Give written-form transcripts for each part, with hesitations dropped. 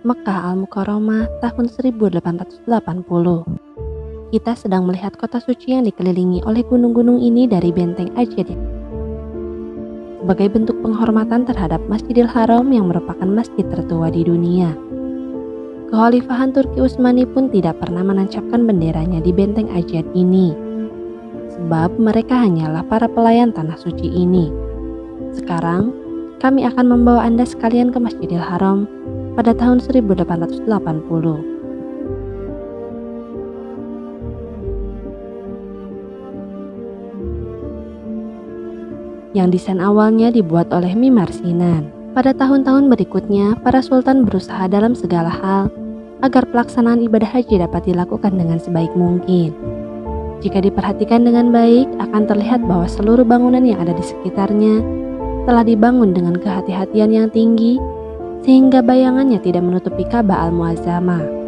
Mekkah Al-Mukarramah tahun 1880. Kita sedang melihat kota suci yang dikelilingi oleh gunung-gunung ini dari benteng Ajid. Sebagai bentuk penghormatan terhadap Masjidil Haram yang merupakan masjid tertua di dunia. Kekhalifahan Turki Utsmani pun tidak pernah menancapkan benderanya di benteng Ajid ini. Sebab mereka hanyalah para pelayan tanah suci ini. Sekarang, kami akan membawa Anda sekalian ke Masjidil Haram pada tahun 1880. Yang desain awalnya dibuat oleh Mimar Sinan. Pada tahun-tahun berikutnya, para sultan berusaha dalam segala hal agar pelaksanaan ibadah haji dapat dilakukan dengan sebaik mungkin. Jika diperhatikan dengan baik, akan terlihat bahwa seluruh bangunan yang ada di sekitarnya telah dibangun dengan kehati-hatian yang tinggi, sehingga bayangannya tidak menutupi Ka'bah Al-Mu'azzamah.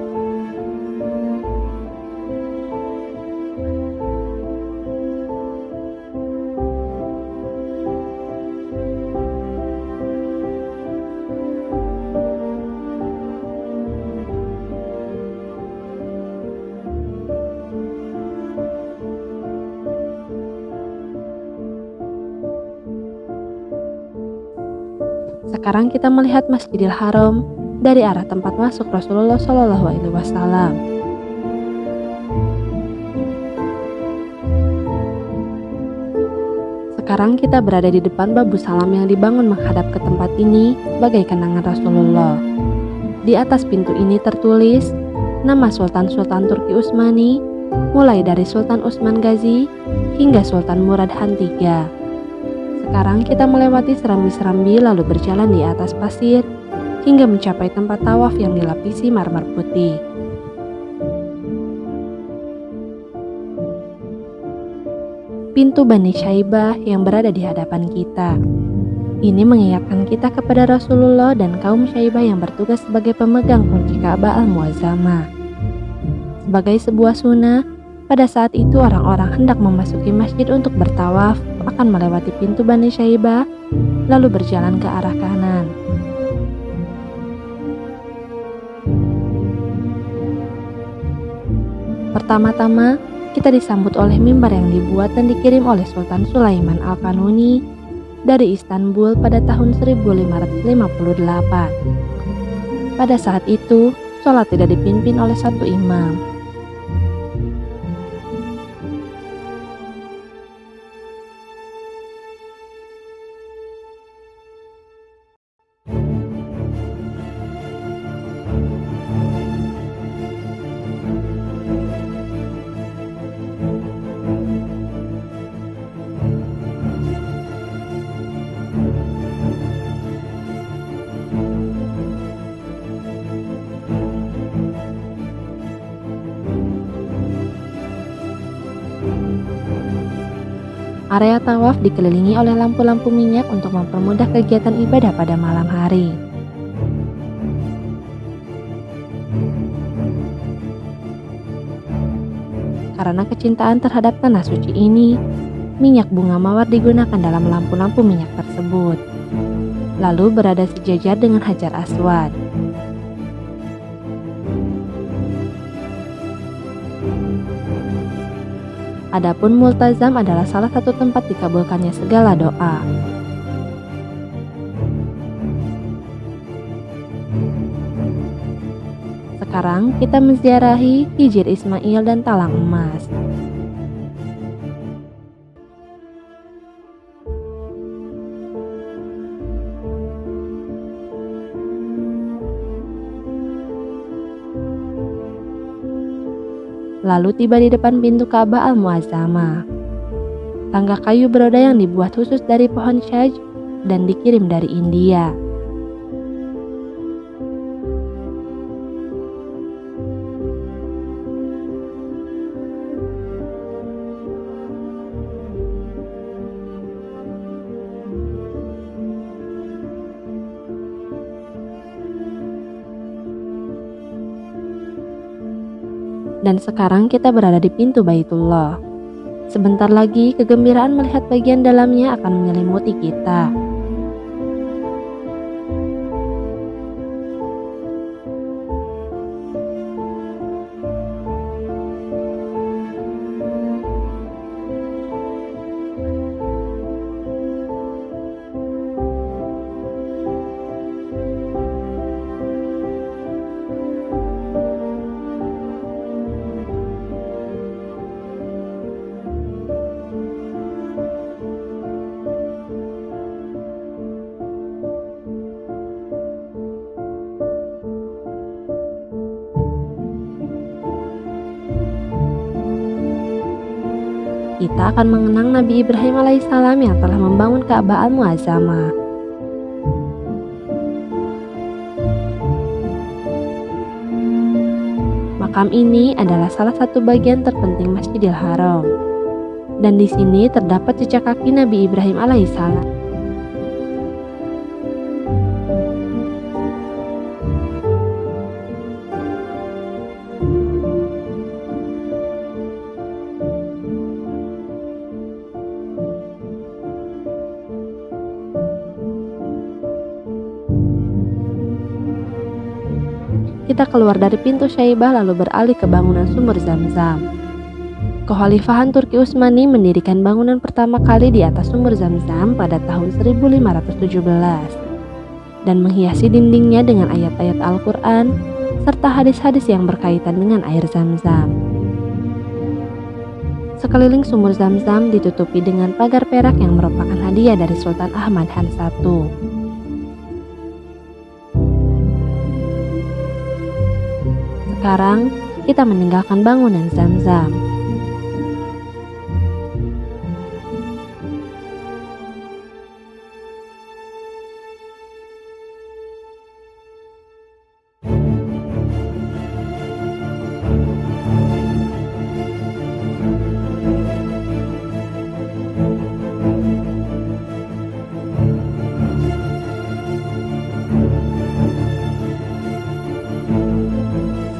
Sekarang kita melihat Masjidil Haram dari arah tempat masuk Rasulullah SAW. Sekarang kita berada di depan Babu Salam yang dibangun menghadap ke tempat ini sebagai kenangan Rasulullah. Di atas pintu ini tertulis nama Sultan-Sultan Turki Utsmani, mulai dari Sultan Utsman Ghazi hingga Sultan Murad Han III. Sekarang kita melewati serambi-serambi lalu berjalan di atas pasir hingga mencapai tempat tawaf yang dilapisi marmer putih. Pintu Bani Syaibah yang berada di hadapan kita. Ini mengingatkan kita kepada Rasulullah dan kaum Syaibah yang bertugas sebagai pemegang kunci Ka'bah Al-Mu'azzamah. Sebagai sebuah sunnah, pada saat itu orang-orang hendak memasuki masjid untuk bertawaf akan melewati pintu Bani Syaibah lalu berjalan ke arah kanan. Pertama-tama, kita disambut oleh mimbar yang dibuat dan dikirim oleh Sultan Sulaiman Al-Kanuni dari Istanbul pada tahun 1558. Pada saat itu, sholat tidak dipimpin oleh satu imam. Area tawaf dikelilingi oleh lampu-lampu minyak untuk mempermudah kegiatan ibadah pada malam hari. Karena kecintaan terhadap tanah suci ini, minyak bunga mawar digunakan dalam lampu-lampu minyak tersebut. Lalu berada sejajar dengan Hajar Aswad. Adapun Multazam adalah salah satu tempat dikabulkannya segala doa. Sekarang kita menziarahi Hijr Ismail dan Talang Emas. Lalu tiba di depan pintu Ka'bah Al-Mu'azzamah. Tangga kayu beroda yang dibuat khusus dari pohon syaj dan dikirim dari India. Dan sekarang kita berada di pintu Baitullah. Sebentar lagi kegembiraan melihat bagian dalamnya akan menyelimuti kita. kita akan mengenang Nabi Ibrahim alaihissalam yang telah membangun Ka'bah Al-Mu'azzamah. Makam ini adalah salah satu bagian terpenting Masjidil Haram. Dan di sini terdapat jejak kaki Nabi Ibrahim alaihissalam. Kita keluar dari pintu Syaibah lalu beralih ke bangunan sumur Zam-Zam. Kekhalifahan Turki Utsmani mendirikan bangunan pertama kali di atas sumur Zam-Zam pada tahun 1517 dan menghiasi dindingnya dengan ayat-ayat Al-Quran serta hadis-hadis yang berkaitan dengan air Zam-Zam. Sekeliling sumur Zam-Zam ditutupi dengan pagar perak yang merupakan hadiah dari Sultan Ahmad Han I. Sekarang kita meninggalkan bangunan Zam-Zam.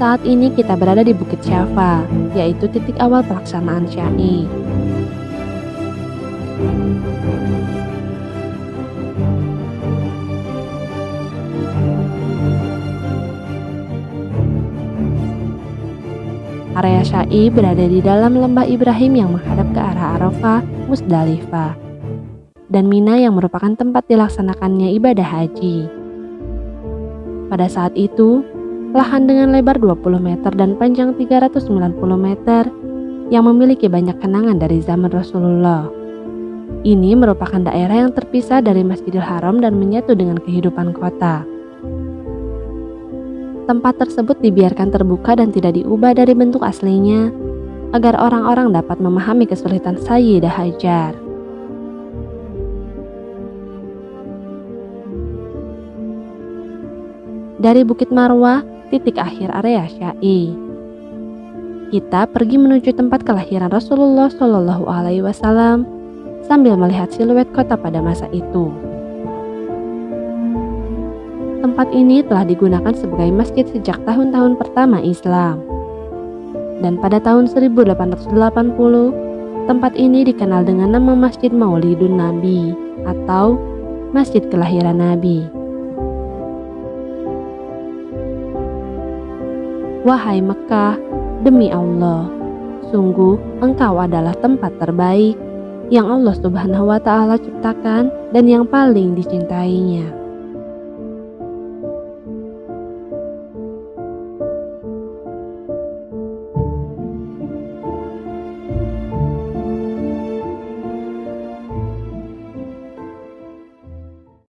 Saat ini kita berada di Bukit Syafa, yaitu titik awal pelaksanaan Syai. Area Syai berada di dalam lembah Ibrahim yang menghadap ke arah Arafah, Musdalifah, dan Mina yang merupakan tempat dilaksanakannya ibadah haji. Pada saat itu, lahan dengan lebar 20 meter dan panjang 390 meter yang memiliki banyak kenangan dari zaman Rasulullah. Ini merupakan daerah yang terpisah dari Masjidil Haram dan menyatu dengan kehidupan kota. Tempat tersebut dibiarkan terbuka dan tidak diubah dari bentuk aslinya agar orang-orang dapat memahami kesulitan Sayyidah Hajar. Dari Bukit Marwah, titik akhir area Syai, kita pergi menuju tempat kelahiran Rasulullah Shallallahu Alaihi Wasallam sambil melihat siluet kota pada masa itu. Tempat ini telah digunakan sebagai masjid sejak tahun-tahun pertama Islam. Dan pada tahun 1880, tempat ini dikenal dengan nama Masjid Maulidun Nabi atau Masjid Kelahiran Nabi. Wahai Mekah, demi Allah, sungguh engkau adalah tempat terbaik yang Allah Subhanahu wa Ta'ala ciptakan dan yang paling dicintainya.